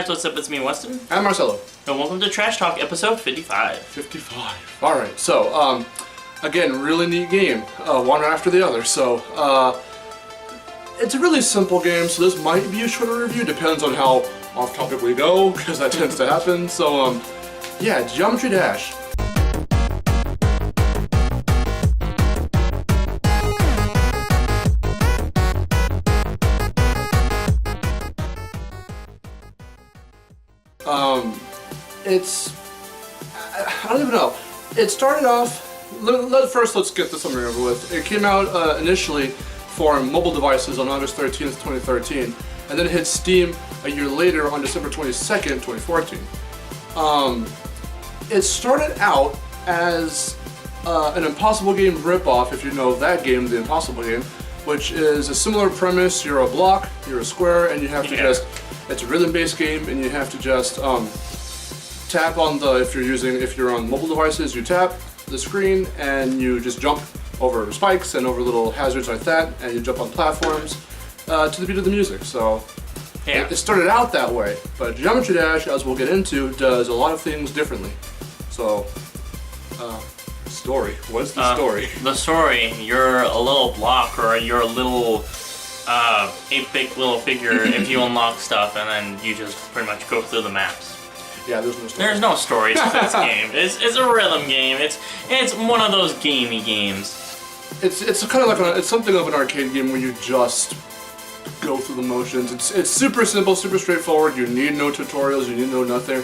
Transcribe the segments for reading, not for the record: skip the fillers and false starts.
guys, what's up? It's me, Weston. And Marcelo. And welcome to Trash Talk, episode 55. 55. Alright, so, again, really neat game. One after the other. So, it's a really simple game, so this might be a shorter review. Depends on how off topic we go, because that tends to happen. So, yeah, Geometry Dash. I don't even know. It started off, let's get the summary over with. It came out initially for mobile devices on August 13th, 2013, and then it hit Steam a year later on December 22nd, 2014. It started out as an Impossible Game ripoff, if you know that game, the Impossible Game, which is a similar premise. You're a block, you're a square, and you have to it's a rhythm-based game, and you have to just tap on if you're on mobile devices, you tap the screen and you just jump over spikes and over little hazards like that, and you jump on platforms to the beat of the music. So it started out that way, but Geometry Dash, as we'll get into, does a lot of things differently. So, story. What's the story? The story, you're a little block, or you're a little 8-bit little figure if you unlock stuff, and then you just pretty much go through the maps. Yeah, there's no story. There's no story to this game. It's a rhythm game. It's one of those gamey games. It's kind of like it's something of an arcade game where you just go through the motions. It's super simple, super straightforward. You need no tutorials. You need no nothing.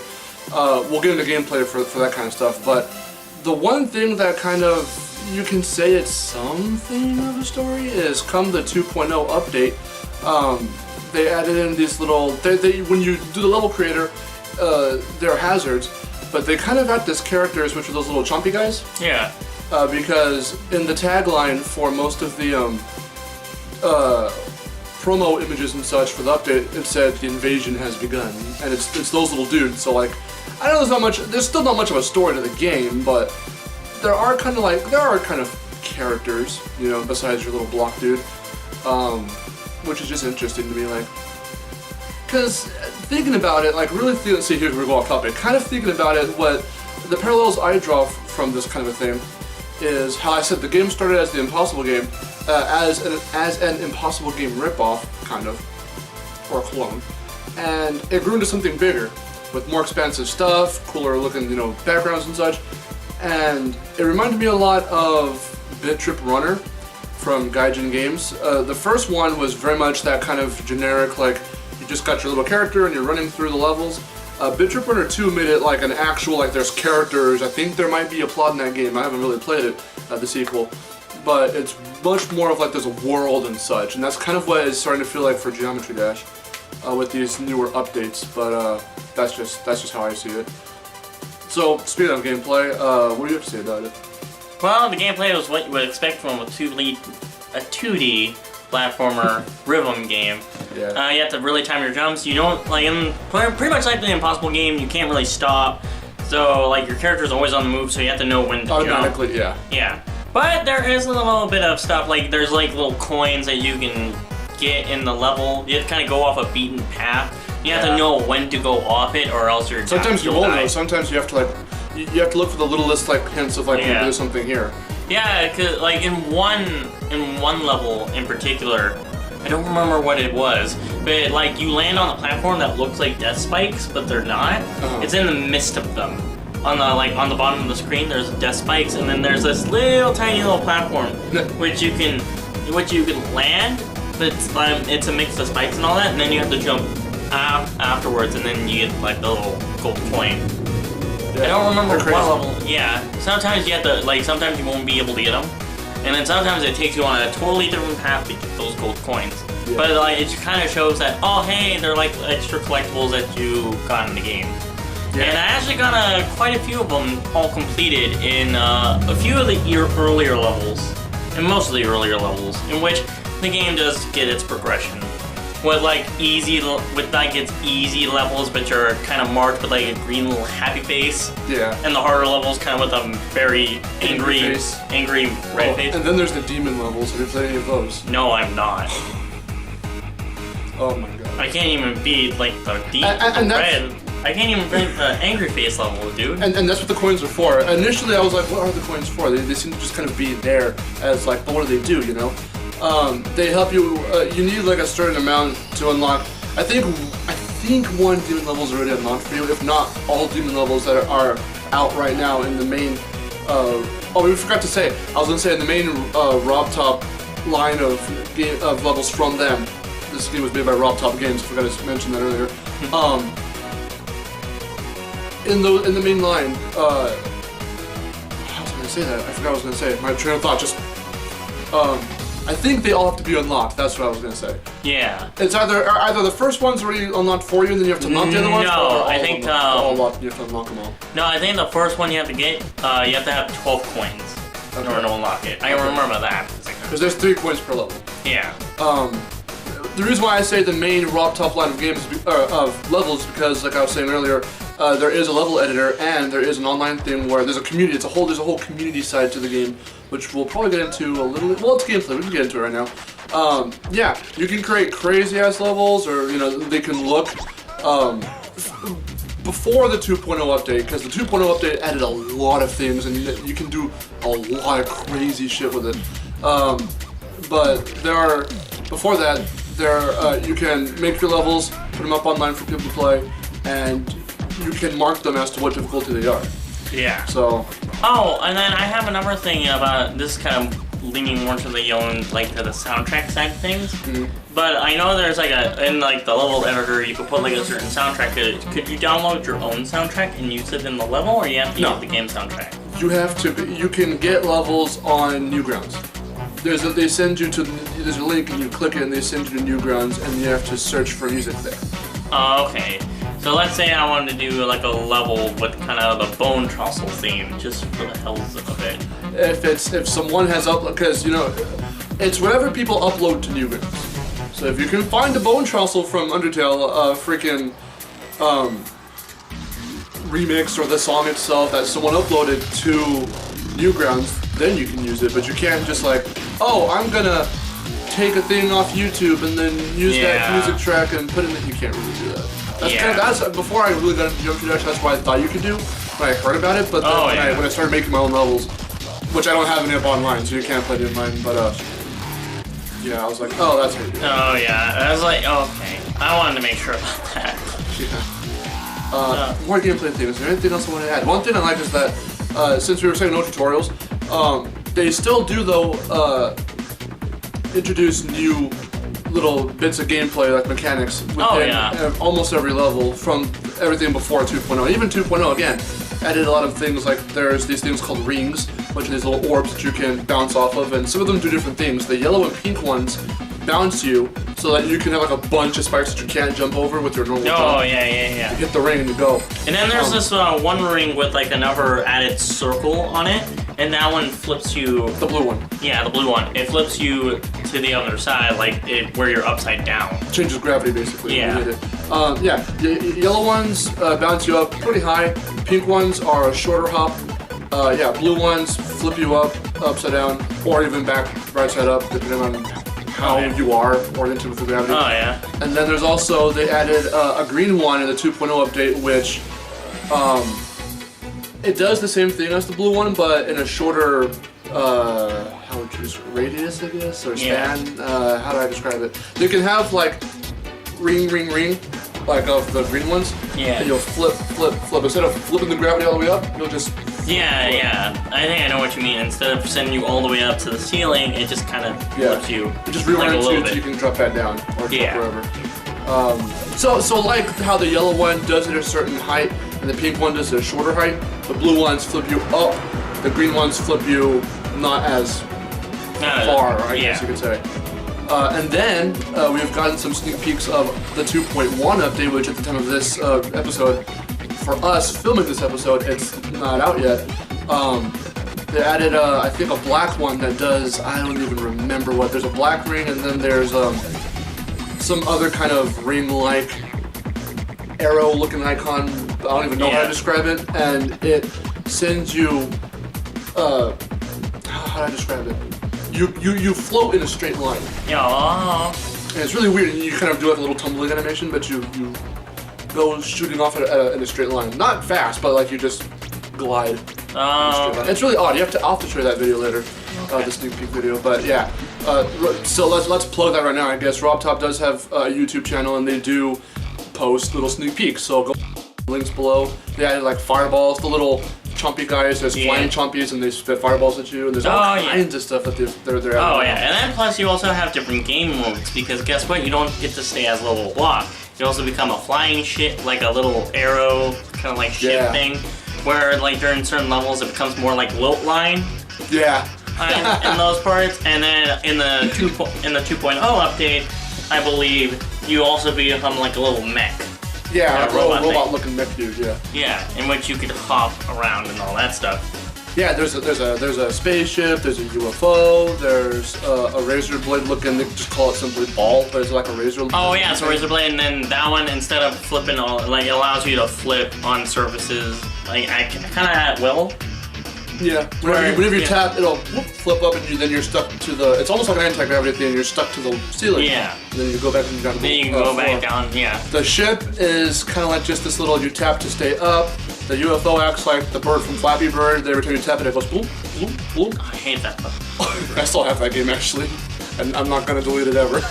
We'll get into gameplay for that kind of stuff. But the one thing that kind of you can say it's something of a story is come the 2.0 update. They added in these little. When you do the level creator. They're hazards, but they kind of got this characters, which are those little chompy guys. Yeah. Because in the tagline for most of the promo images and such for the update, it said the invasion has begun, and it's those little dudes. So like, I know there's still not much of a story to the game, but there are kind of characters, you know, besides your little block dude, which is just interesting to me, like. Because thinking about it, like really see here we go off topic, kind of thinking about it, what the parallels I draw from this kind of a thing is how I said the game started as the Impossible Game, as an Impossible Game ripoff, kind of, or a clone, and it grew into something bigger, with more expansive stuff, cooler looking, you know, backgrounds and such, and it reminded me a lot of Bit Trip Runner from Gaijin Games. The first one was very much that kind of generic, like, just got your little character and you're running through the levels. Bit Trip Runner 2 made it like an actual, like there's characters. I think there might be a plot in that game. I haven't really played it, the sequel. But it's much more of like there's a world and such. And that's kind of what it's starting to feel like for Geometry Dash with these newer updates. But that's just how I see it. So, speaking of gameplay, what do you have to say about it? Well, the gameplay was what you would expect from a 2D platformer rhythm game. Yeah. You have to really time your jumps. You don't, like, pretty much like the Impossible Game, you can't really stop. So, like, your character's always on the move, so you have to know when to automatically jump. Yeah. Yeah. But there is a little bit of stuff, like, there's, like, little coins that you can get in the level. You have to kind of go off a beaten path. You have to know when to go off it, or else you're sometimes you won't know. Sometimes you have to, like, you have to look for the littlest, like, hints of, like, there's something here. Yeah, cause like in one level in particular, I don't remember what it was, but like you land on a platform that looks like death spikes, but they're not. It's in the midst of them. On the bottom of the screen, there's death spikes, and then there's this little tiny little platform which you can land, but it's a mix of spikes and all that, and then you have to jump afterwards, and then you get like the little gold coin. I don't remember what level. Yeah, sometimes you have to, like, sometimes you won't be able to get them, and then sometimes it takes you on a totally different path to get those gold coins. Yeah. But like, it kind of shows that, oh hey, they're like extra collectibles that you got in the game. Yeah. And I actually got quite a few of them all completed in a few of the earlier levels, and most of the earlier levels, in which the game does get its progression. With its easy levels, which are kind of marked with like a green little happy face. Yeah. And the harder levels kind of with a very angry red face. And then there's the demon levels. Have you played any of those? No, I'm not. Oh my god. I can't even beat like the deep and red. I can't even beat the angry face level, dude. And that's what the coins are for. Initially, I was like, what are the coins for? They seem to just kind of be there as like, but what do they do, you know? They help you, you need like a certain amount to unlock. I think one demon level is already unlocked for you, if not all demon levels that are out right now in the main, oh, we forgot to say, I was gonna say in the main Rob Top line of levels from them. This game was made by Rob Top Games, I forgot to mention that earlier. In the main line, how was I gonna say that? I forgot what I was gonna say. My train of thought just, I think they all have to be unlocked. That's what I was gonna say. Yeah. It's either the first one's already unlocked for you, and then you have to unlock the other ones. No, I think you have to unlock them all. No, I think the first one you have to get, you have to have 12 coins in order to unlock it. I remember that. Because there's 3 coins per level. Yeah. The reason why I say the main Rob Top line of games of levels is because, like I was saying earlier, there is a level editor and there is an online thing where there's a community. There's a whole community side to the game, which we'll probably get into a little bit. Well, it's gameplay. We can get into it right now. Yeah, you can create crazy ass levels, or you know, they can look before the 2.0 update, because the 2.0 update added a lot of things, and you can do a lot of crazy shit with it. But before that, you can make your levels, put them up online for people to play, and you can mark them as to what difficulty they are. Yeah. So. Oh, and then I have another thing about this, kind of leaning more to the yellow, like to the soundtrack side of things. Mm-hmm. But I know there's like in like the level editor, you could put like a certain soundtrack. Could you download your own soundtrack and use it in the level, or you have to use the game soundtrack? You have to. You can get levels on Newgrounds. They send you to. There's a link and you click it and they send you to Newgrounds and you have to search for music there. Oh, okay. So let's say I wanted to do like a level with kind of the Bone Trossel theme, just for the hells of it. If someone has because you know, it's whatever people upload to Newgrounds. So if you can find a Bone Trossel from Undertale, freaking remix or the song itself that someone uploaded to Newgrounds, then you can use it. But you can't just like, oh, I'm gonna take a thing off YouTube and then use that music track and put it in. You can't really do that. That's before I really got into Geometry Dash. That's what I thought you could do when I heard about it. But then when I started making my own levels, which I don't have any up online, so you can't play it online. But yeah, I was like, oh, that's how you do it. Oh yeah, I was like, oh, okay. I wanted to make sure about that. Yeah. More gameplay things. Is there anything else I want to add? One thing I like is that since we were saying no tutorials, they still do though introduce new little bits of gameplay, like mechanics, within almost every level from everything before 2.0. Even 2.0, again, added a lot of things, like there's these things called rings, which are these little orbs that you can bounce off of, and some of them do different things. The yellow and pink ones bounce you so that you can have like a bunch of spikes that you can't jump over with your normal jump. Oh, yeah. You hit the ring and you go. And then there's this one ring with like another added circle on it, and that one flips you... The blue one. Yeah, the blue one. It flips you to the other side, like where you're upside down. Changes gravity, basically. Yeah. Yellow ones bounce you up pretty high. Pink ones are a shorter hop. Blue ones flip you up, upside down, or even back, right side up, depending on how you are oriented with the gravity. Oh, yeah. And then there's also, they added a green one in the 2.0 update, which it does the same thing as the blue one, but in a shorter, how would you describe, radius, I guess, or span? How do I describe it? You can have like ring, like of the green ones. Yeah. And you'll flip. Instead of flipping the gravity all the way up, you'll just Yeah. I think I know what you mean. Instead of sending you all the way up to the ceiling, it just kind of flips you. It just reorients you so you can drop that down or drop wherever. So like how the yellow one does it at a certain height and the pink one does it at a shorter height, the blue ones flip you up, the green ones flip you not as far, I guess you could say. And then we've gotten some sneak peeks of the 2.1 update, which at the time of this episode, for us filming this episode, it's not out yet. They added, I think, a black one that does, I don't even remember what. There's a black ring, and then there's some other kind of ring-like arrow-looking icon. I don't even know how to describe it. And it sends you, how do I describe it? You float in a straight line. Yeah. And it's really weird. You kind of do like a little tumbling animation, but you go shooting off in a straight line. Not fast, but like you just glide. Oh. It's really odd. I'll have to show you that video later, the sneak peek video. But yeah, so let's plug that right now. I guess RobTop does have a YouTube channel, and they do post little sneak peeks. So go links below. They added like fireballs, the little chompy guys. There's flying chompies, and they spit fireballs at you. And there's all kinds of stuff that they're adding. Oh yeah, and then plus you also have different game modes because guess what? You don't get to stay as level block. You also become a flying ship, like a little arrow kind of like ship thing. Where like during certain levels it becomes more like loat line. Yeah. In those parts, and then in the 2.0 update, I believe you also become like a little mech. Yeah, a robot-looking mech dude. Yeah. Yeah, in which you could hop around and all that stuff. Yeah, there's a spaceship, there's a UFO, there's a razor blade looking. They just call it simply ball, but it's like a razor blade. Oh yeah, it's a razor blade, and then that one instead of flipping, like it allows you to flip on surfaces, like kind of at will. Yeah. Whenever you tap, it'll flip up, and then you're stuck to the. It's almost like an anti-gravity thing. You're stuck to the ceiling. Yeah. And then you go back and down to the Then you can go back down. Yeah. The ship is kind of like just this little. You tap to stay up. The UFO acts like the bird from Flappy Bird. Every time you tap it, it goes bloop, bloop, bloop. I hate that stuff. I still have that game actually, and I'm not gonna delete it ever.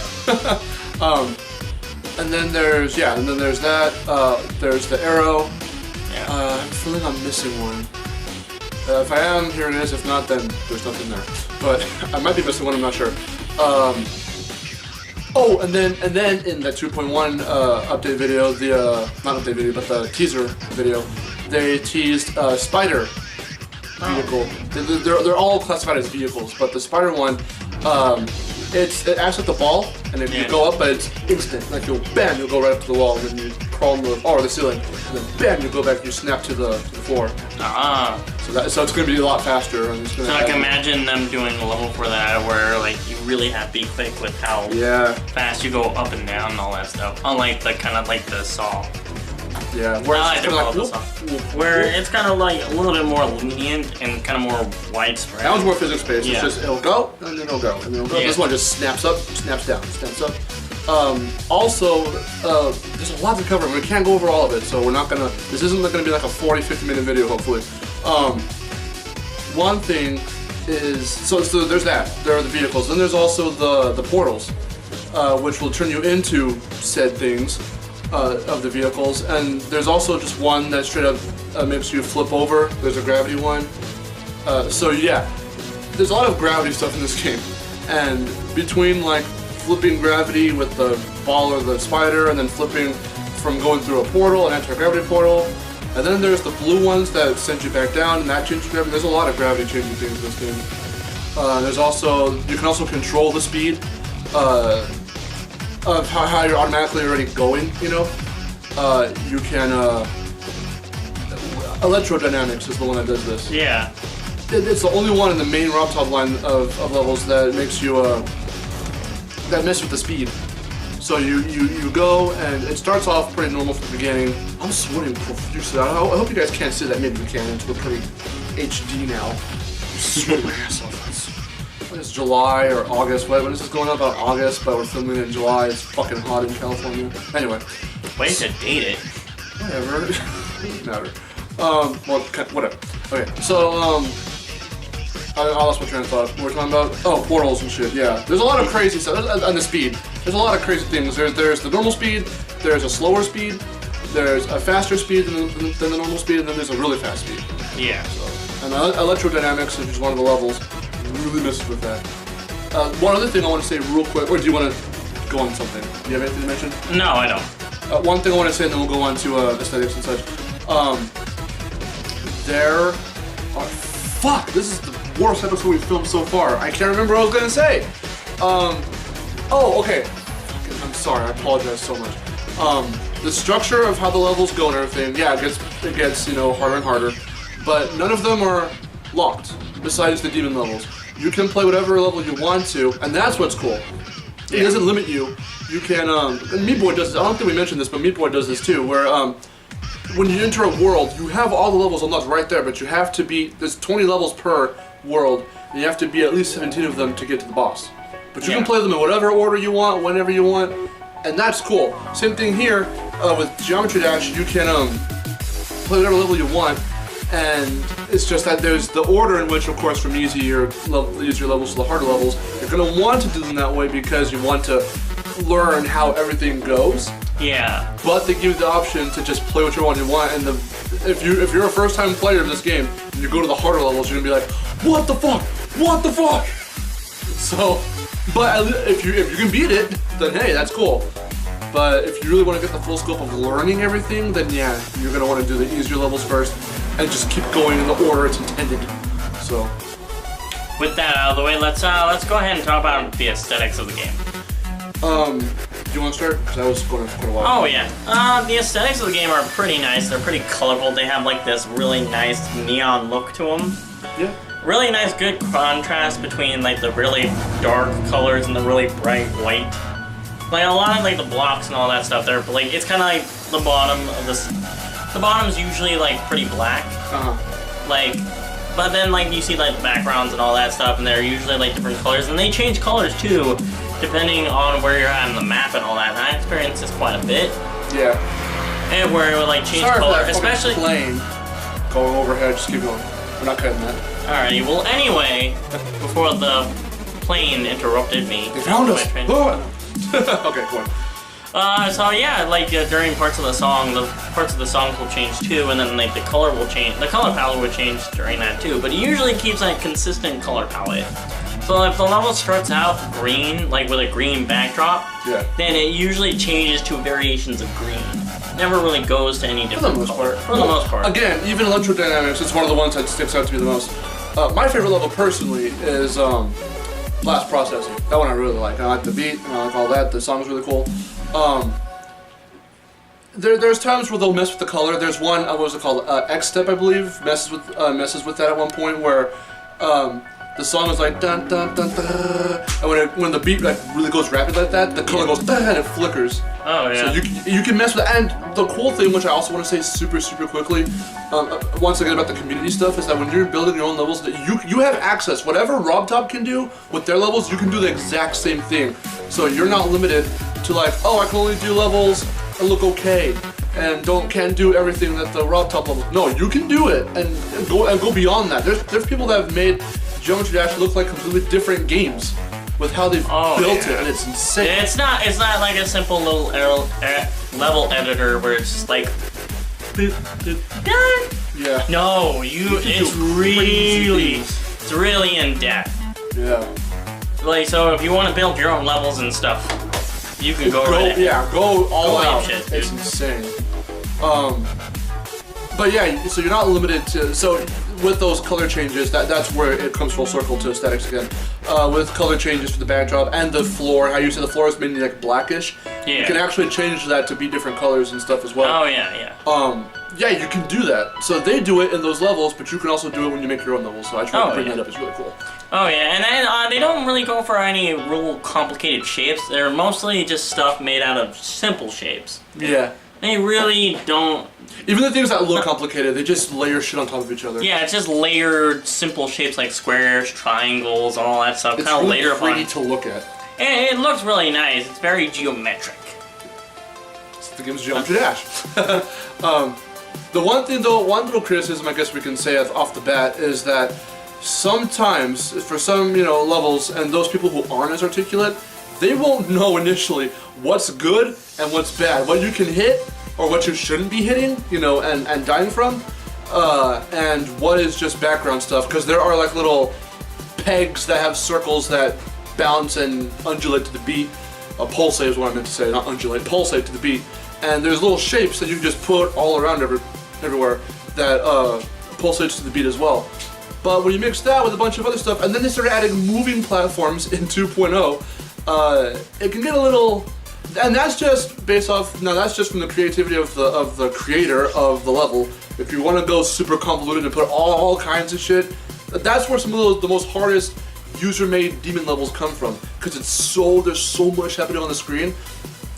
And then there's that. There's the arrow. Yeah. I'm feeling I'm missing one. If I am, here it is. If not, then there's nothing there. But I might be missing one. I'm not sure. Oh, and then in the 2.1 update video, not update video, but the teaser video, they teased Spider vehicle. They're all classified as vehicles, but the Spider one, it acts like the ball, and if you go up, but it's instant. Like you'll go right up to the wall, and then you crawl on the ceiling, and then bam, you go back, you snap to the floor. So it's going to be a lot faster. And so I can imagine them doing a level for that where like you really have to be quick with how fast you go up and down and all that stuff. Unlike the kind of like the Saw. Yeah, where it's kind of like a little bit more lenient and kind of more widespread. That one's more physics-based. It's just it'll go and then it'll go and then it'll go. This one just snaps up, snaps down, snaps up. Also, there's a lot to cover. We can't go over all of it, so we're not gonna. This isn't gonna be like a 40-50 minute video, hopefully. One thing is so there's that. There are the vehicles. Then there's also the portals, which will turn you into said things. Of the vehicles, and there's also just one that straight up makes you flip over. There's a gravity one. So yeah, there's a lot of gravity stuff in this game, and between like flipping gravity with the ball or the spider, and then flipping from going through a portal, an anti-gravity portal, and then there's the blue ones that send you back down, and that changes gravity. There's a lot of gravity changing things in this game. There's also you can also control the speed. Of how you're automatically already going, you know? You can, electrodynamics is the one that does this. Yeah. It's the only one in the main RobTop line of levels that makes you, that mess with the speed. So you go, and it starts off pretty normal from the beginning. I'm sweating profusely. I hope you guys can't see that. Maybe you can. It's pretty HD now. I'm sweating my ass off. It's July or August. When is this going up? About August, but we're filming it in July. It's fucking hot in California. Anyway. Way to date it. Whatever. Doesn't matter. Well, whatever. Okay, so, I lost my train of thought. What were we talking about? Oh, portals and shit, yeah. There's a lot of crazy stuff. And the speed. There's a lot of crazy things. There's the normal speed, there's a slower speed, there's a faster speed than the normal speed, and then there's a really fast speed. Yeah. So, and electrodynamics, which is one of the levels, really messes with that. One other thing I want to say real quick, or do you want to go on something? Do you have anything to mention? No, I don't. One thing I want to say, and then we'll go on to aesthetics and such. There are... Fuck! This is the worst episode we've filmed so far. I can't remember what I was going to say. Oh, okay. I'm sorry, I apologize so much. The structure of how the levels go and everything, yeah, it gets, you know, harder and harder. But none of them are locked, besides the demon levels. You can play whatever level you want to, and that's what's cool. It doesn't limit you. You can, and Meat Boy does this, I don't think we mentioned this, but Meat Boy does this too, where, when you enter a world, you have all the levels unlocked right there, but you have to be, there's 20 levels per world, and you have to be at least 17 of them to get to the boss. But you can play them in whatever order you want, whenever you want, and that's cool. Same thing here with Geometry Dash. You can play whatever level you want, and it's just that there's the order in which, of course, from easier levels to the harder levels, you're going to want to do them that way because you want to learn how everything goes. Yeah. But they give you the option to just play whichever one you want, and if you're a first-time player of this game, and you go to the harder levels, you're gonna be like, what the fuck? What the fuck? So, but if you can beat it, then hey, that's cool. But if you really want to get the full scope of learning everything, then yeah, you're gonna want to do the easier levels first, and just keep going in the order it's intended. So, with that out of the way, let's go ahead and talk about the aesthetics of the game. Do you want to start? Because I was going for quite a while. Oh yeah. The aesthetics of the game are pretty nice. They're pretty colorful. They have like this really nice neon look to them. Yeah. Really nice, good contrast between like the really dark colors and the really bright white. Like a lot of like the blocks and all that stuff. They're like it's kind of like the bottom of this. The bottom's usually like pretty black. Like, but then like you see like the backgrounds and all that stuff, and they're usually like different colors, and they change colors too, depending on where you're at on the map and all that. And I experienced this quite a bit. Yeah. And where it would like change Sorry color, for that especially plane going overhead. Just keep going. We're not cutting that. Alrighty. Well, anyway, before the plane interrupted me. They found us. Okay, go on. So yeah, like during parts of the song, the parts of the songs will change too, and then like the color will change. The color palette would change during that too, but it usually keeps like consistent color palette. So if the level starts out green, like with a green backdrop, then it usually changes to variations of green. Never really goes to any different color. For the most part. Again, even Electrodynamics, it's one of the ones that sticks out to me the most. My favorite level personally is Blast Processing. That one I really like. I like the beat, and I like all that. The song's really cool. There's times where they'll mess with the color. There's one, what was it called? X-Step, I believe, messes with that at one point where the song is like dun dun dun dun, and when the beat like really goes rapid like that, the color goes dun, and it flickers. Oh yeah. So you can mess with it. And the cool thing, which I also want to say super quickly, once again about the community stuff, is that when you're building your own levels, that you have access. Whatever RobTop can do with their levels, you can do the exact same thing. So you're not limited to like, oh, I can only do levels that look okay, and can't do everything that the RobTop levels. No, you can do it and go beyond that. There's people that have made Geometry Dash look like completely different games with how they've built it, and it's insane. Yeah, it's not like a simple little level editor where it's just like done. Yeah. No, it's really in depth. Yeah. Like, so if you want to build your own levels and stuff, you can go right ahead. Yeah, go all out. Shit, dude. It's insane. But yeah, so you're not limited to, so with those color changes, that's where it comes full circle to aesthetics again. With color changes for the backdrop and the floor, how you say the floor is mainly like blackish. Yeah. You can actually change that to be different colors and stuff as well. Oh yeah. Yeah, you can do that. So they do it in those levels, but you can also do it when you make your own levels. So I just want to bring that up. It's really cool. Oh yeah, and then they don't really go for any real complicated shapes. They're mostly just stuff made out of simple shapes. Yeah. They really don't. Even the things that look complicated, they just layer shit on top of each other. Yeah, it's just layered, simple shapes like squares, triangles, all that stuff. It's kind of really layered pretty upon. to look at. And it looks really nice. It's very geometric. It's the game's Geometry Dash. The one thing though, one little criticism I guess we can say off the bat is that sometimes, for some levels, and those people who aren't as articulate, they won't know initially what's good and what's bad, what you can hit or what you shouldn't be hitting, and dying from, and what is just background stuff, because there are like little pegs that have circles that bounce and undulate to the beat. Pulsate is what I meant to say, not undulate, pulsate to the beat. And there's little shapes that you can just put all around everywhere that pulsates to the beat as well. But when you mix that with a bunch of other stuff, and then they started adding moving platforms in 2.0, it can get a little. And that's just based off. Now that's just from the creativity of the creator of the level. If you want to go super convoluted and put all kinds of shit, that's where some of the most hardest user-made demon levels come from. Because there's so much happening on the screen,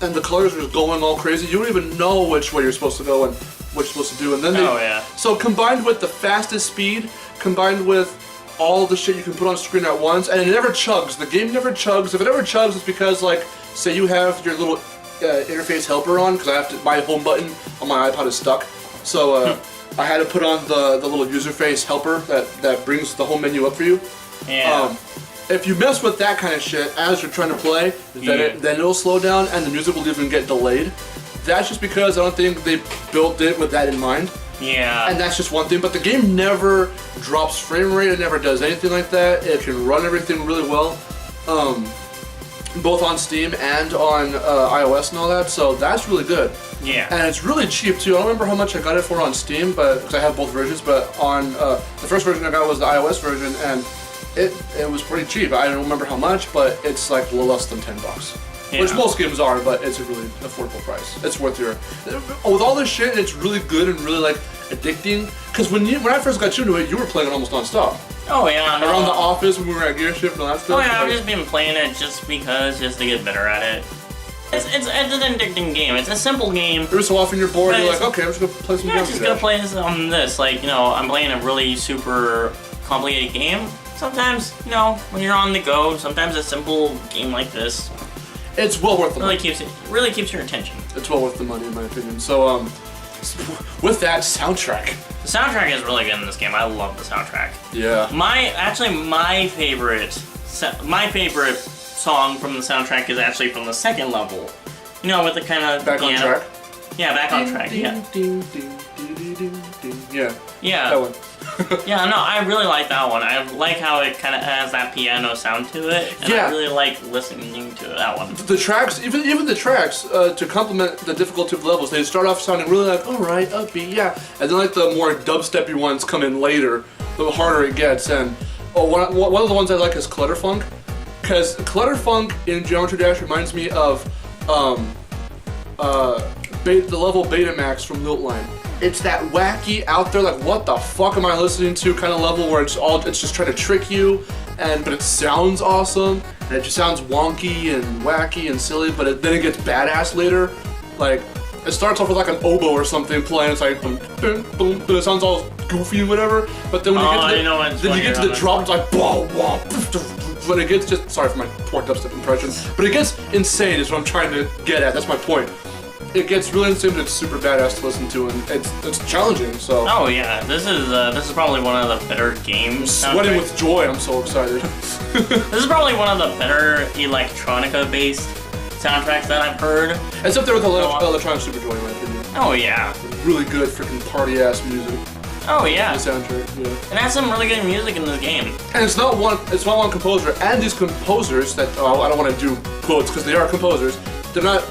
and the colors are just going all crazy. You don't even know which way you're supposed to go and what you're supposed to do. And then so combined with the fastest speed, combined with all the shit you can put on screen at once, and it never chugs. The game never chugs. If it ever chugs, it's because, like, say you have your little interface helper on, because I have to, my home button on my iPod is stuck. So I had to put on the little user face helper that brings the home menu up for you. Yeah. If you mess with that kind of shit as you're trying to play, then it'll slow down and the music will even get delayed. That's just because I don't think they built it with that in mind. Yeah. And that's just one thing, but the game never drops frame rate, it never does anything like that. It can run everything really well, both on Steam and on iOS and all that, so that's really good. Yeah. And it's really cheap too. I don't remember how much I got it for on Steam, but because I have both versions, but on the first version I got was the iOS version, and it was pretty cheap. I don't remember how much, but it's like less than $10. Yeah. Which most games are, but it's a really affordable price. It's worth your... With all this shit, it's really good and really, like, addicting. Because when I first got you into it, you were playing it almost non-stop. Oh, yeah. No. Around the office when we were at Gear Shift and all that stuff. Oh, yeah, I've just been playing it just to get better at it. It's an addicting game. It's a simple game. Every so often you're bored, you're like, okay, I'm just going to play some games. Yeah, just going to play this. Like, I'm playing a really super complicated game. Sometimes, when you're on the go, sometimes a simple game like this... It's well worth the money. Really keeps your attention. It's well worth the money, in my opinion. So, with that, soundtrack. The soundtrack is really good in this game. I love the soundtrack. Yeah. My favorite song from the soundtrack is actually from the second level. With the kind of Back on track. Yeah, back on track. Yeah. Yeah. Yeah. That one. Yeah, no, I really like that one. I like how it kind of has that piano sound to it, and I really like listening to that one. The tracks, even the tracks, to complement the difficulty of the levels, they start off sounding really like, alright, upbeat, yeah. And then like the more dubsteppy ones come in later, the harder it gets. And one of the ones I like is Clutterfunk, because Clutterfunk in Geometry Dash reminds me of the level Betamax from Liltline. It's that wacky, out there, like what the fuck am I listening to kind of level where it's just trying to trick you, but it sounds awesome, and it just sounds wonky and wacky and silly, but then it gets badass later. Like, it starts off with like an oboe or something playing, it's like boom, boom, boom, but it sounds all goofy and whatever, but then when you get to the drop, it's like boom, boom, when it gets just, sorry for my poor dubstep impression, but it gets insane is what I'm trying to get at, that's my point. It gets really insane, but it's super badass to listen to, and it's challenging. So. Oh yeah, this is probably one of the better games. I'm sweating with joy. I'm so excited. This is probably one of the better electronica-based soundtracks that I've heard. It's up there with Electronic Superjoy, in my opinion. Oh yeah. Really good freaking party-ass music. Oh yeah. The soundtrack. Yeah. It has some really good music in this game. And it's not one composer, and these composers that I don't want to do quotes because they are composers. They're not.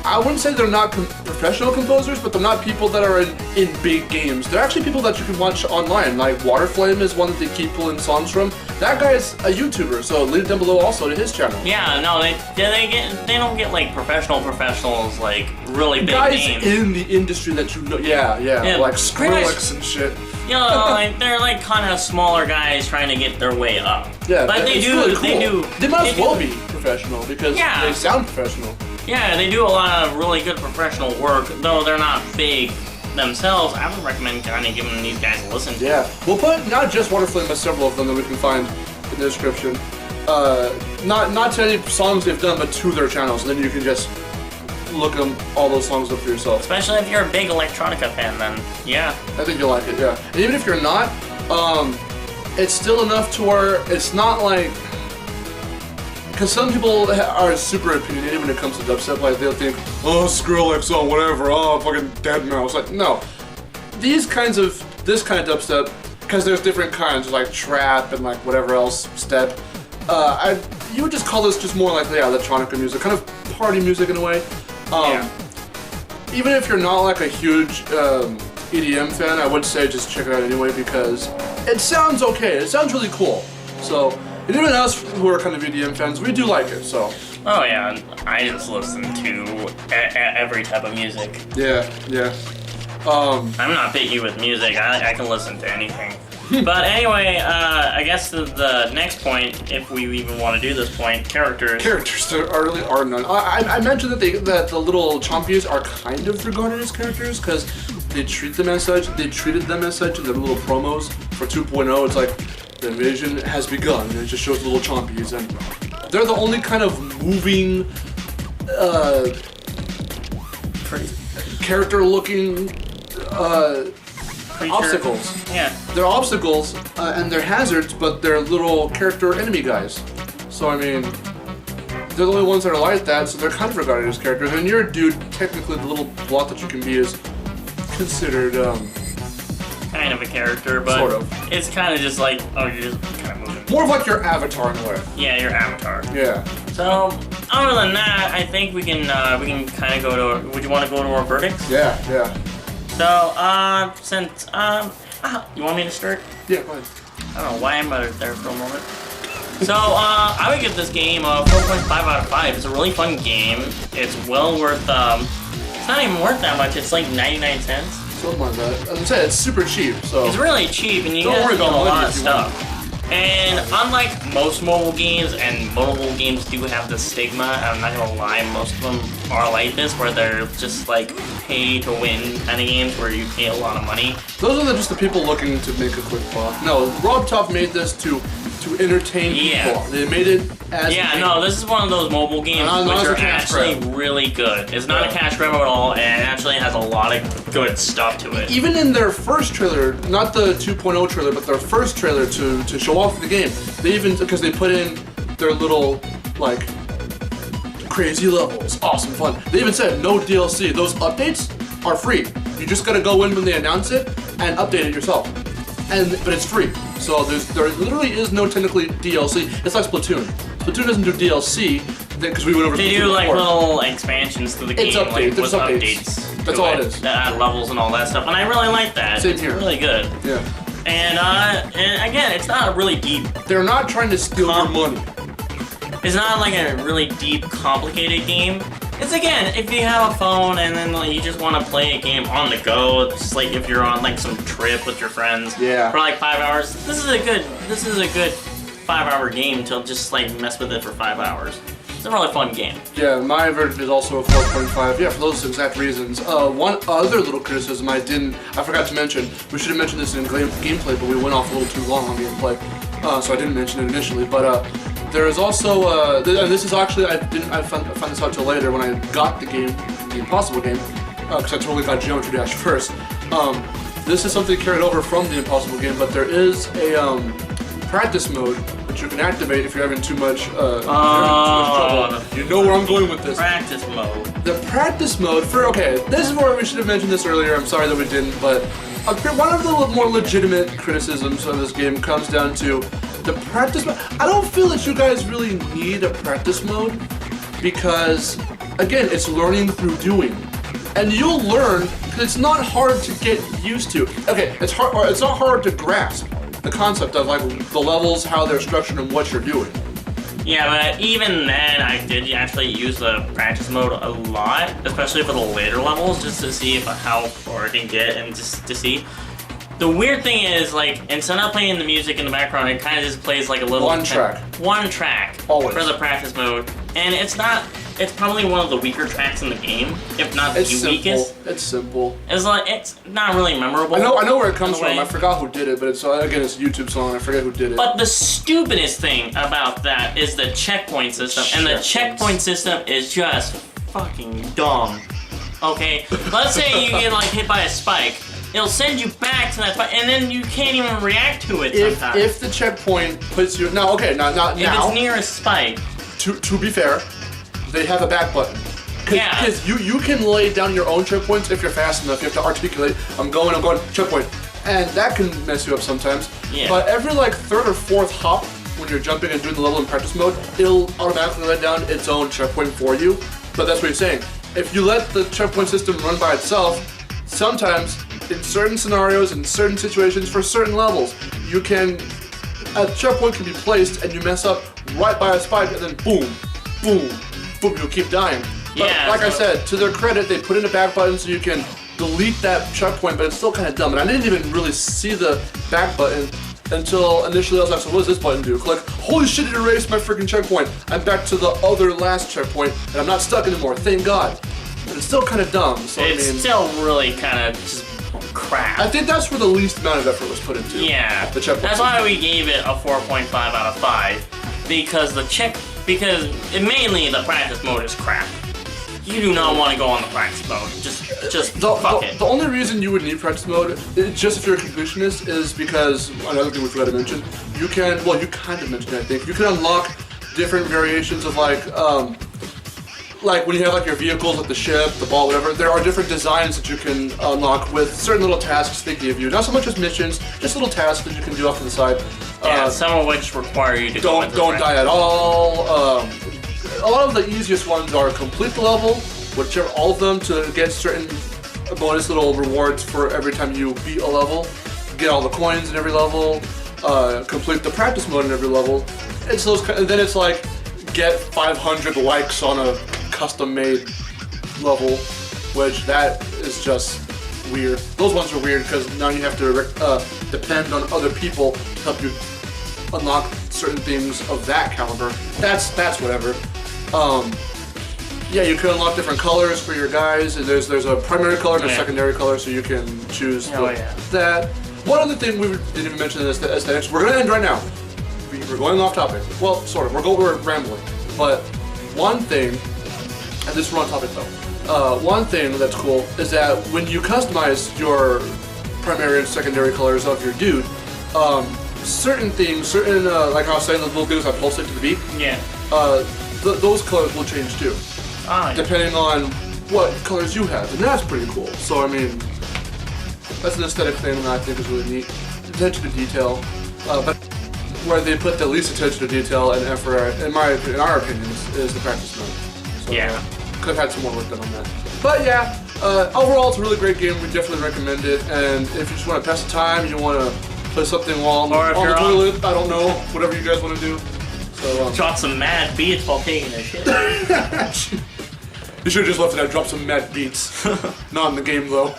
I wouldn't say they're not professional composers, but they're not people that are in big games. They're actually people that you can watch online. Like Waterflame is one that they keep pulling songs from. That guy's a YouTuber, so link it down below also to his channel. Yeah, no, they don't get like professionals like really big guys names. In the industry that you know. Yeah, like Skrillex and shit. Like they're like kind of smaller guys trying to get their way up. Yeah, but really cool. They might as well be professional because they sound professional. Yeah, they do a lot of really good professional work, though they're not big themselves. I would recommend kind of giving these guys a listen. Yeah, we'll put not just Waterflame, but several of them that we can find in the description. Not to any songs they've done, but to their channels, and then you can just look them all those songs up for yourself. Especially if you're a big electronica fan, then yeah. I think you'll like it. Yeah, and even if you're not, it's still enough to where it's not like. Because some people are super opinionated when it comes to dubstep, like they'll think, oh, Skrillex, oh, whatever, oh, fucking Deadmau5. Like, no. This kind of dubstep, because there's different kinds, like trap and like whatever else, step, you would just call this just more like, electronica music, kind of party music in a way. Even if you're not like a huge EDM fan, I would say just check it out anyway, because it sounds okay, it sounds really cool. So. And even us who are kind of EDM fans, we do like it, so. Oh yeah, I just listen to every type of music. Yeah. I'm not picky with music, I can listen to anything. But anyway, I guess the next point, if we even want to do this point, characters. Characters, there really are none. I mentioned that the little chompies are kind of regarded as characters, because they treated them as such in their little promos. For 2.0, it's like the invasion has begun, and it just shows the little chompies, and they're the only kind of moving, character-looking obstacles. Yeah. They're obstacles, and they're hazards, but they're little character enemy guys. So, I mean, they're the only ones that are like that, so they're kind of regarded as characters. And you're a dude, technically the little block that you can be is considered, kind of a character, but sort of. It's kind of just like, oh, you're just kind of moving. More of like your avatar in a way. Yeah, your avatar. Yeah. So, other than that, I think we can kind of go to, would you want to go to our verdicts? Yeah, yeah. So, since, you want me to start? Yeah, go ahead. I don't know why I'm there for a moment. So, I would give this game a 4.5 out of 5. It's a really fun game. It's well worth, it's not even worth that much. It's like 99 cents. Something like that. As I said, it's super cheap, so... It's really cheap, and you get a lot of stuff. And unlike most mobile games, and mobile games do have the stigma, I'm not gonna lie, most of them are like this, where they're just like pay-to-win kind of games where you pay a lot of money. Those are just the people looking to make a quick buck. No, Rob Top made this to entertain people. They made it as no, this is one of those mobile games which are actually really good. It's not a cash grab at all, and it actually has a lot of good stuff to it. Even in their first trailer, not the 2.0 trailer, but their first trailer to show off the game, they even, because they put in their little, like, crazy levels, awesome fun. They even said no DLC. Those updates are free. You just gotta go in when they announce it and update it yourself. But it's free. So there literally is no technically DLC. It's like Splatoon. Splatoon doesn't do DLC because we went over. They do like little expansions to the game, like with updates. That's all it is. That add levels and all that stuff, and I really like that. Same here. It's really good. Yeah. And again, it's not really deep. They're not trying to steal your money. It's not like a really deep, complicated game. It's again, if you have a phone and then like, you just want to play a game on the go, it's like if you're on like some trip with your friends for like 5 hours. This is a good 5-hour game to just like mess with it for 5 hours. It's a really fun game. Yeah, my verdict is also a 4.5. Yeah, for those exact reasons. One other little criticism I forgot to mention. We should have mentioned this in gameplay, but we went off a little too long on gameplay, so I didn't mention it initially. But there is also, and this is actually I found this out till later when I got the game, the Impossible game, because I totally got Geometry Dash first. This is something carried over from the Impossible game, but there is a practice mode which you can activate if you're having too much trouble. You know where I'm going with this. Practice mode. The practice mode this is where we should have mentioned this earlier. I'm sorry that we didn't, but one of the more legitimate criticisms of this game comes down to the practice mode. I don't feel that you guys really need a practice mode because, again, it's learning through doing. And you'll learn because it's not hard to get used to. Okay, it's not hard to grasp the concept of like the levels, how they're structured, and what you're doing. Yeah, but even then, I did actually use the practice mode a lot, especially for the later levels, just to see how far I can get and just to see. The weird thing is, like, instead of playing the music in the background, it kind of just plays like a little... One track. Always. For the practice mode. And it's probably one of the weaker tracks in the game, if not the weakest. It's simple. It's not really memorable. I know where it comes from. I forgot who did it, but it's a YouTube song. I forget who did it. But the stupidest thing about that is the checkpoint system, and the checkpoint system is just fucking dumb. Okay, let's say you get like hit by a spike. It'll send you back to that spike, and then you can't even react to it sometimes. If the checkpoint puts you now, if it's near a spike. To be fair, they have a back button. Because you can lay down your own checkpoints if you're fast enough. You have to articulate, I'm going, checkpoint. And that can mess you up sometimes. Yeah. But every like third or fourth hop, when you're jumping and doing the level in practice mode, it'll automatically let down its own checkpoint for you. But that's what you're saying. If you let the checkpoint system run by itself, sometimes in certain scenarios, in certain situations, for certain levels, a checkpoint can be placed and you mess up right by a spike and then boom, boom, boom, you'll keep dying. But like I said, to their credit, they put in a back button so you can delete that checkpoint, but it's still kind of dumb. And I didn't even really see the back button until initially I was like, so what does this button do? Click, holy shit, it erased my freaking checkpoint. I'm back to the other last checkpoint and I'm not stuck anymore, thank God. But it's still kind of dumb. So it's still really kind of just crap. I think that's where the least amount of effort was put into. Yeah. The checkpoint. That's why we gave it a 4.5 out of 5. Because mainly the practice mode is crap. You do not want to go on the practice mode. Just fuck it. The only reason you would need practice mode, just if you're a completionist, is because another thing we forgot to mention. You can, well, you kind of mentioned it, I think. You can unlock different variations of like when you have like your vehicles, like the ship, the ball, whatever. There are different designs that you can unlock with certain little tasks they give you. Not so much as missions, just little tasks that you can do off to the side. Yeah, some of which require you to don't die at all. A lot of the easiest ones are complete the level, whichever all of them to get certain bonus little rewards for every time you beat a level, get all the coins in every level, complete the practice mode in every level. It's those, and then it's like get 500 likes on a custom-made level, which that is just weird. Those ones are weird because now you have to depend on other people to help you unlock certain things of that caliber. That's whatever. Yeah, you can unlock different colors for your guys. There's a primary color and a secondary color, so you can choose that. One other thing we didn't even mention in this aesthetics. We're gonna end right now. We're going off topic. Well, sort of. We're rambling. But one thing, and this is on topic though. One thing that's cool is that when you customize your primary and secondary colors of your dude, certain things, like I was saying, those little things that pulsate to the beat. Yeah. Those colors will change too, depending on what colors you have, and that's pretty cool. So I mean, that's an aesthetic thing that I think is really neat. Attention to detail, but where they put the least attention to detail and effort, in our opinions, is the practice mode. So, could have had some more work done on that. But yeah, overall it's a really great game. We definitely recommend it. And if you just want to pass the time, you want to play something while on the toilet, I don't know, whatever you guys want to do. So, drop some mad beats while taking a shit. You should have just left it at drop some mad beats. Not in the game though.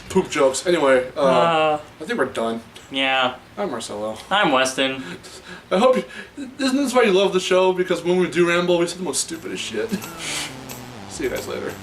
Poop jokes. Anyway, I think we're done. Yeah. I'm Marcelo. I'm Weston. I hope isn't this why you love the show? Because when we do ramble, we say the most stupidest shit. See you guys later.